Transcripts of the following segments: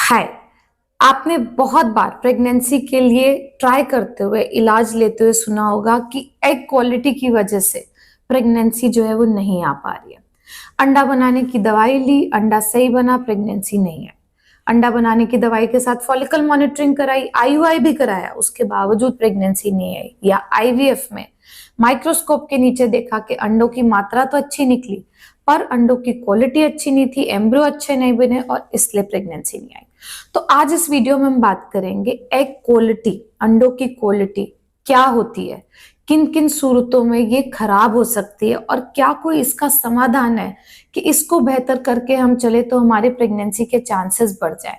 हाय। आपने बहुत बार प्रेगनेंसी के लिए ट्राई करते हुए इलाज लेते हुए सुना होगा कि एग क्वालिटी की वजह से प्रेगनेंसी जो है वो नहीं आ पा रही है। अंडा बनाने की दवाई ली, अंडा सही बना, प्रेगनेंसी नहीं है। अंडा बनाने की दवाई के साथ फॉलिकल मॉनिटरिंग कराई, आईयूआई भी कराया, उसके बावजूद प्रेगनेंसी नहीं आई। या आईवीएफ में माइक्रोस्कोप के नीचे देखा कि अंडों की मात्रा तो अच्छी निकली पर अंडों की क्वालिटी अच्छी नहीं थी, एम्ब्रियो अच्छे नहीं बने और इसलिए प्रेगनेंसी नहीं आई। तो आज इस वीडियो में हम बात करेंगे एग क्वालिटी, अंडों की क्वालिटी क्या होती है, किन किन सूरतों में ये खराब हो सकती है और क्या कोई इसका समाधान है कि इसको बेहतर करके हम चले तो हमारे प्रेगनेंसी के चांसेस बढ़ जाए।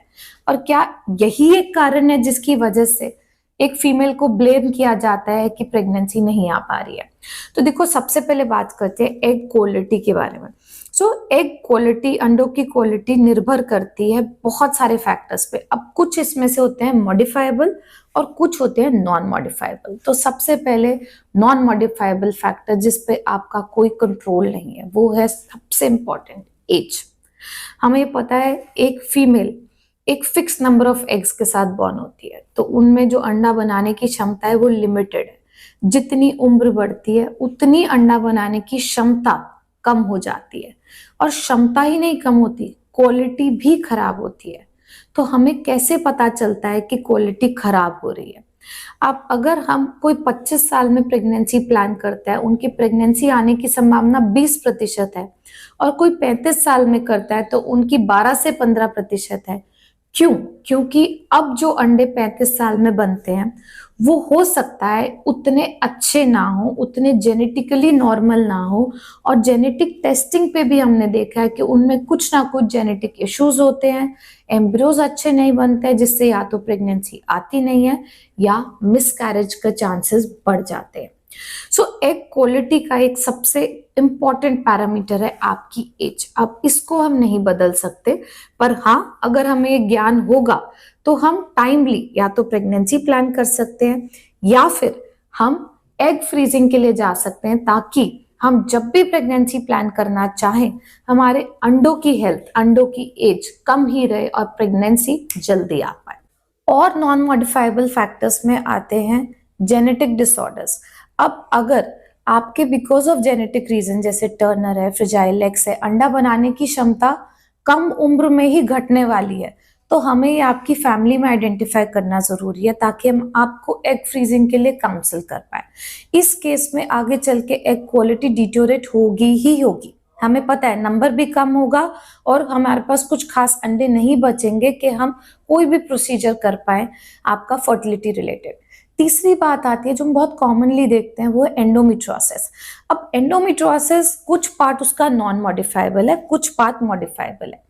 और क्या यही एक कारण है जिसकी वजह से एक फीमेल को ब्लेम किया जाता है कि प्रेगनेंसी नहीं आ पा रही है। तो देखो, सबसे पहले बात करते हैं एग क्वालिटी के बारे में। एग क्वालिटी, अंडों की क्वालिटी निर्भर करती है बहुत सारे फैक्टर्स पे। अब कुछ इसमें से होते हैं मॉडिफाइबल और कुछ होते हैं नॉन मॉडिफाइबल। तो सबसे पहले नॉन मॉडिफाइबल फैक्टर जिस पे आपका कोई कंट्रोल नहीं है वो है सबसे इंपॉर्टेंट, एज। हमें पता है एक फीमेल एक फिक्स नंबर ऑफ एग्स के साथ बॉर्न होती है, तो उनमें जो अंडा बनाने की क्षमता है वो लिमिटेड है। जितनी उम्र बढ़ती है उतनी अंडा बनाने की क्षमता कम हो जाती है, और क्षमता ही नहीं कम होती, क्वालिटी भी खराब होती है। तो हमें कैसे पता चलता है कि क्वालिटी खराब हो रही है? अब अगर हम कोई 25 साल में प्रेगनेंसी प्लान करता है, उनकी प्रेगनेंसी आने की संभावना 20% है, और कोई 35 साल में करता है तो उनकी 12 से 15% है। क्यों? क्योंकि अब जो अंडे 35 साल में बनते हैं वो हो सकता है उतने अच्छे ना हो, उतने जेनेटिकली नॉर्मल ना हो, और जेनेटिक टेस्टिंग पे भी हमने देखा है कि उनमें कुछ ना कुछ जेनेटिक इश्यूज होते हैं, एम्ब्रियोज अच्छे नहीं बनते हैं, जिससे या तो प्रेगनेंसी आती नहीं है या मिसकैरेज का चांसेस बढ़ जाते हैं। एग क्वालिटी का एक सबसे इंपॉर्टेंट पैरामीटर है आपकी एज। अब इसको हम नहीं बदल सकते, पर हाँ, अगर हमें ये ज्ञान होगा तो हम टाइमली या तो प्रेगनेंसी प्लान कर सकते हैं या फिर हम एग फ्रीजिंग के लिए जा सकते हैं, ताकि हम जब भी प्रेगनेंसी प्लान करना चाहें हमारे अंडों की हेल्थ, अंडों की एज कम ही रहे और प्रेगनेंसी जल्दी आ पाए। और नॉन मॉडिफाइबल फैक्टर्स में आते हैं जेनेटिक डिसऑर्डर्स। अब अगर आपके बिकॉज ऑफ जेनेटिक रीजन, जैसे टर्नर है, फ्रिजाइल एग्स है, अंडा बनाने की क्षमता कम उम्र में ही घटने वाली है, तो हमें ये आपकी फैमिली में आइडेंटिफाई करना जरूरी है, ताकि हम आपको एग फ्रीजिंग के लिए काउंसिल कर पाए। इस केस में आगे चल के एग क्वालिटी डिटोरेट होगी ही होगी, हमें पता है, नंबर भी कम होगा और हमारे पास कुछ खास अंडे नहीं बचेंगे कि हम कोई भी प्रोसीजर कर पाए आपका फर्टिलिटी रिलेटेड। तीसरी बात आती है जो हम बहुत कॉमनली देखते हैं, वो है एंडोमेट्रियोसिस। अब एंडोमेट्रियोसिस कुछ पार्ट उसका नॉन मॉडिफाइबल है, कुछ पार्ट मॉडिफाइबल है।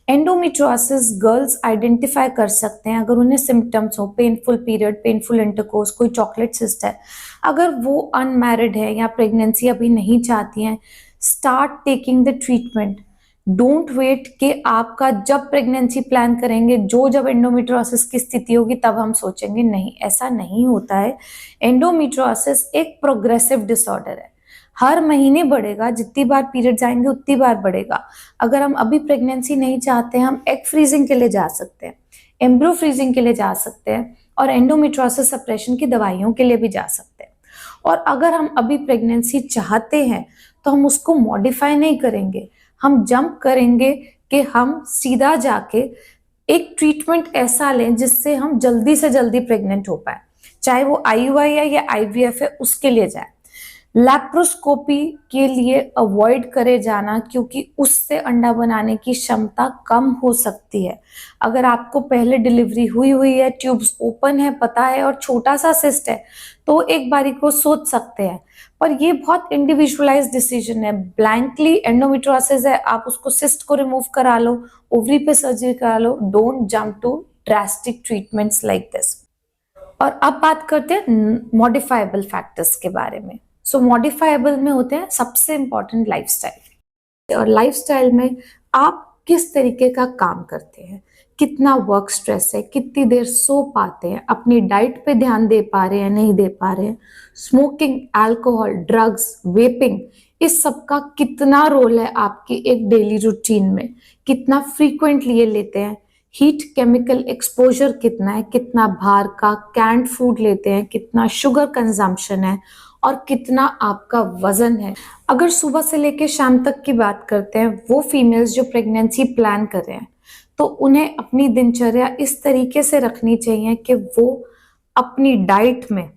एंडोमेट्रियोसिस गर्ल्स आइडेंटिफाई कर सकते हैं अगर उन्हें सिम्टम्स हो, पेनफुल पीरियड, पेनफुल इंटरकोर्स, कोई चॉकलेट सिस्ट है। अगर वो अनमैरिड है या प्रेगनेंसी अभी नहीं चाहती हैं, start taking the treatment. Don't wait कि आपका जब प्रेगनेंसी प्लान करेंगे, जब एंडोमेट्रियोसिस की स्थिति होगी तब हम सोचेंगे, नहीं, ऐसा नहीं होता है। एंडोमेट्रियोसिस एक प्रोग्रेसिव डिसऑर्डर है, हर महीने बढ़ेगा, जितनी बार पीरियड्स आएंगे उतनी बार बढ़ेगा। अगर हम अभी प्रेगनेंसी नहीं चाहते हैं, हम एग फ्रीजिंग के लिए जा सकते हैं, एम्ब्रियो फ्रीजिंग के लिए जा सकते हैं, और एंडोमेट्रियोसिस सप्रेशन की दवाइयों के लिए भी जा सकते हैं। और अगर हम अभी प्रेगनेंसी चाहते हैं तो हम उसको मॉडिफाई नहीं करेंगे, हम जंप करेंगे कि हम सीधा जाके एक ट्रीटमेंट ऐसा लें जिससे हम जल्दी से जल्दी प्रेग्नेंट हो पाए, चाहे वो आईयूआई है या आईवीएफ है, उसके लिए जाए। लैप्रोस्कोपी के लिए अवॉइड करे जाना, क्योंकि उससे अंडा बनाने की क्षमता कम हो सकती है। अगर आपको पहले डिलीवरी हुई हुई है, ट्यूब्स ओपन है, पता है, और छोटा सा सिस्ट है, तो एक बारी को सोच सकते हैं, पर ये बहुत इंडिविजुअलाइज्ड डिसीजन है। ब्लैंकली एंडोमेट्रियोसिस है, आप उसको सिस्ट को रिमूव करा लो, ओवरी पे सर्जरी करा लो, don't jump to drastic treatments like this. और अब बात करते हैं मॉडिफाइबल फैक्टर्स के बारे में। मॉडिफाइबल में होते हैं सबसे इंपॉर्टेंट लाइफस्टाइल, और लाइफस्टाइल में आप किस तरीके का काम करते हैं, कितना वर्क स्ट्रेस है, कितनी देर सो पाते हैं, अपनी डाइट पे ध्यान दे पा रहे हैं, नहीं दे पा रहे हैं, स्मोकिंग, अल्कोहल, ड्रग्स, वेपिंग, इस सब का कितना रोल है आपकी एक डेली रूटीन में, कितना फ्रीक्वेंटली ये लेते हैं, हीट केमिकल एक्सपोजर कितना है, कितना बाहर का कैंड फूड लेते हैं, कितना शुगर कंजम्पशन है और कितना आपका वजन है। अगर सुबह से लेकर शाम तक की बात करते हैं, वो फीमेल्स जो प्रेगनेंसी प्लान कर रहे हैं, तो उन्हें अपनी दिनचर्या इस तरीके से रखनी चाहिए कि वो अपनी डाइट में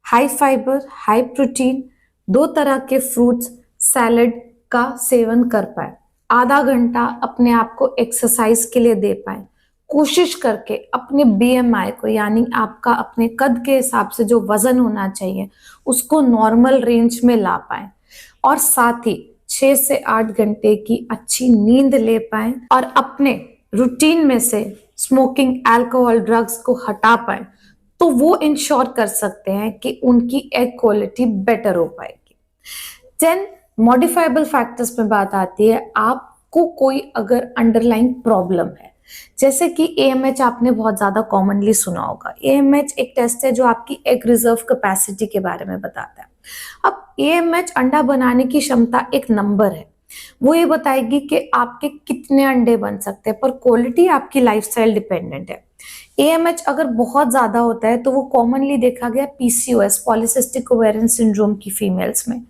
हाई फाइबर, हाई प्रोटीन, 2 तरह के फ्रूट्स, सैलेड का सेवन कर पाए, आधा घंटा अपने आप को एक्सरसाइज के लिए दे पाए, कोशिश करके अपने बीएमआई को, यानी आपका अपने कद के हिसाब से जो वजन होना चाहिए उसको नॉर्मल रेंज में ला पाए, और साथ ही 6 से 8 घंटे की अच्छी नींद ले पाए और अपने रूटीन में से स्मोकिंग, अल्कोहल, ड्रग्स को हटा पाए, तो वो इंश्योर कर सकते हैं कि उनकी एग क्वालिटी बेटर हो पाएगी। 10 मॉडिफाइबल फैक्टर्स में बात आती है, आपको कोई अगर अंडरलाइंग प्रॉब्लम है, जैसे कि एएमएच आपने बहुत ज्यादा कॉमनली सुना होगा। एएमएच एक टेस्ट है जो आपकी एग रिजर्व कैपेसिटी के बारे में बताता है। अब एएमएच अंडा बनाने की क्षमता एक नंबर है, वो ये बताएगी कि आपके कितने अंडे बन सकते हैं, पर क्वालिटी आपकी लाइफस्टाइल डिपेंडेंट है। एएमएच अगर बहुत ज्यादा होता है तो वो कॉमनली देखा गया पीसीओएस, पॉलिसिस्टिक ओवेरियन सिंड्रोम की फीमेल्स में,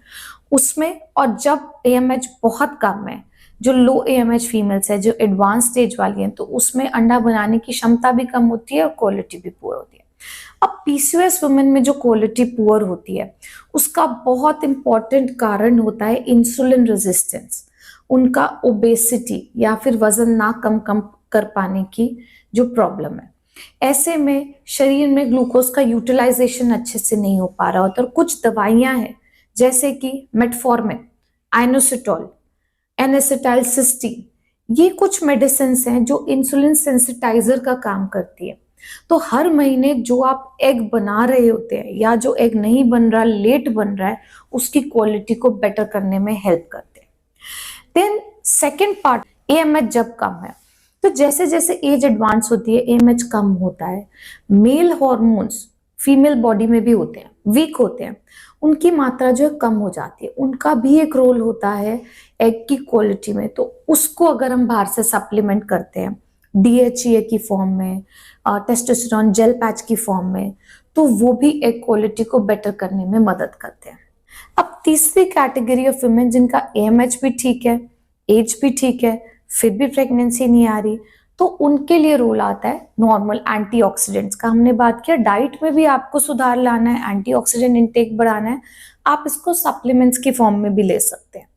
उसमें। और जब एएमएच बहुत कम है, जो लो एएमएच फीमेल्स है, जो एडवांस स्टेज वाली हैं, तो उसमें अंडा बनाने की क्षमता भी कम होती है और क्वालिटी भी पुअर होती है। अब पीसीओएस वुमेन में जो क्वालिटी पुअर होती है, उसका बहुत इंपॉर्टेंट कारण होता है इंसुलिन रेजिस्टेंस, उनका ओबेसिटी या फिर वजन ना कम कर पाने की जो प्रॉब्लम है। ऐसे में शरीर में ग्लूकोज का यूटिलाइजेशन अच्छे से नहीं हो पा रहा होता, और कुछ दवाइयां हैं जैसे कि मेटफॉर्मिन, आइनोसिटोल, एनेसिटाइलसिस्टीन, ये कुछ मेडिसिन हैं जो इंसुलिन सेंसिटाइजर का काम करती है। तो हर महीने जो आप एग बना रहे होते हैं या जो एग नहीं बन रहा, लेट बन रहा है, उसकी क्वालिटी को बेटर करने में हेल्प करते हैं। देन सेकेंड पार्ट, एएमएच जब कम है, तो जैसे जैसे एज एडवांस होती है एएमएच कम होता है। मेल हॉर्मोन्स फीमेल बॉडी में भी होते हैं, वीक होते हैं, उनकी मात्रा जो है कम हो जाती है, उनका भी एक रोल होता है एग की क्वालिटी में। तो उसको अगर हम बाहर से सप्लीमेंट करते हैं डीएचईए की फॉर्म में, टेस्टोस्टेरोन जेल पैच की फॉर्म में, तो वो भी एग क्वालिटी को बेटर करने में मदद करते हैं। अब तीसरी कैटेगरी ऑफ वुमेन जिनका एएमएच भी ठीक है, एज भी ठीक है, फिर भी प्रेगनेंसी नहीं आ रही, तो उनके लिए रोल आता है नॉर्मल एंटीऑक्सीडेंट्स का। हमने बात किया डाइट में भी आपको सुधार लाना है, एंटीऑक्सीडेंट इंटेक बढ़ाना है, आप इसको सप्लीमेंट्स की फॉर्म में भी ले सकते हैं।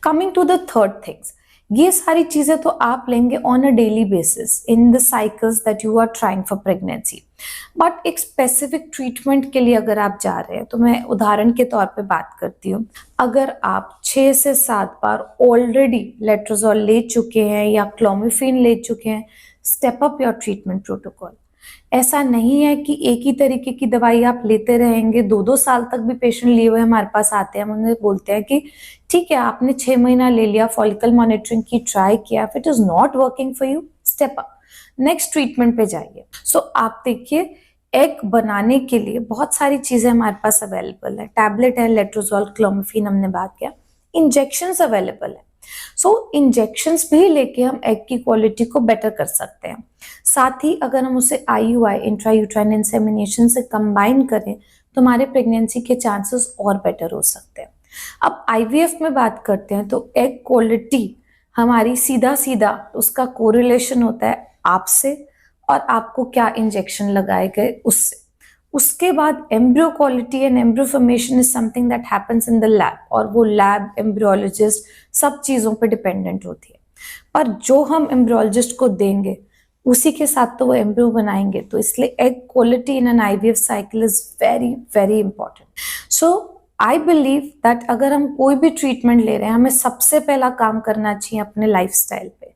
Coming to the third things, ये सारी चीजें तो आप लेंगे on a daily basis in the cycles that you are trying for pregnancy, but एक स्पेसिफिक ट्रीटमेंट के लिए अगर आप जा रहे हैं, तो मैं उदाहरण के तौर पे बात करती हूँ। अगर आप 6 से 7 बार ऑलरेडी लेट्रोजोल ले चुके हैं या क्लोमिफेन ले चुके हैं, step up your treatment protocol. ऐसा नहीं है कि एक ही तरीके की दवाई आप लेते रहेंगे। 2-2 साल तक भी पेशेंट लिए हुए हमारे पास आते हैं, हम उन्हें बोलते हैं कि ठीक है, आपने 6 महीना ले लिया, फॉलिकल मॉनिटरिंग की, ट्राई किया, it is not working for you, step up, next treatment पे जाइए। सो आप देखिए, एग बनाने के लिए बहुत सारी चीजें हमारे पास अवेलेबल है, टैबलेट है, लेट्रोजोल, क्लोमिफेन हमने बात किया, इंजेक्शंस अवेलेबल है। सो इंजेक्शंस भी लेके हम एग की क्वालिटी को बेटर कर सकते हैं। साथ ही अगर हम उसे आईयूआई, इंट्रायूट्राइन इंसेमिनेशन से कंबाइन करें, तो हमारे प्रेगनेंसी के चांसेस और बेटर हो सकते हैं। अब आईवीएफ में बात करते हैं, तो एग क्वालिटी हमारी सीधा सीधा उसका कोरिलेशन होता है आपसे और आपको क्या इंजेक्शन लगाए गए उससे। उसके बाद embryo quality and embryo formation is something that happens in the lab, और वो लैब, एम्ब्रियोलॉजिस्ट, सब चीजों पे डिपेंडेंट होती है। पर जो हम एम्ब्रियोलॉजिस्ट को देंगे उसी के साथ तो वो एम्ब्रियो बनाएंगे, तो इसलिए egg quality in an IVF cycle is very very important. So I believe that अगर हम कोई भी ट्रीटमेंट ले रहे हैं, हमें सबसे पहला काम करना चाहिए अपने लाइफस्टाइल पे।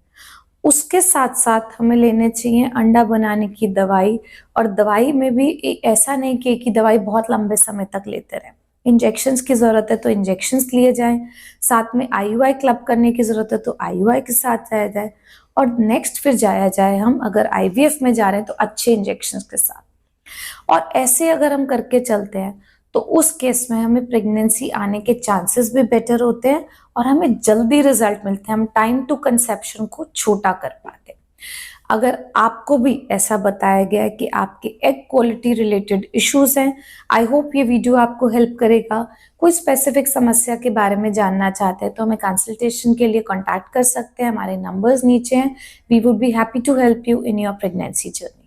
उसके साथ साथ हमें लेने चाहिए अंडा बनाने की दवाई, और दवाई में भी ऐसा नहीं कि एक ही दवाई बहुत लंबे समय तक लेते रहें। इंजेक्शंस की जरूरत है तो इंजेक्शंस लिए जाएं, साथ में आईयूआई क्लब करने की जरूरत है तो आईयूआई के साथ जाया जाए, और नेक्स्ट फिर जाया जाए हम अगर आईवीएफ में जा रहे हैं तो अच्छे इंजेक्शंस के साथ। और ऐसे अगर हम करके चलते हैं तो उस केस में हमें प्रेगनेंसी आने के चांसेस भी बेटर होते हैं और हमें जल्दी रिजल्ट मिलते हैं, हम टाइम टू कंसेप्शन को छोटा कर पाते हैं। अगर आपको भी ऐसा बताया गया है कि आपके एग क्वालिटी रिलेटेड इश्यूज हैं, आई होप ये वीडियो आपको हेल्प करेगा। कोई स्पेसिफिक समस्या के बारे में जानना चाहते हैं तो हमें कंसल्टेशन के लिए कॉन्टैक्ट कर सकते हैं, हमारे नंबर्स नीचे हैं। We would be happy to help you in your pregnancy journey.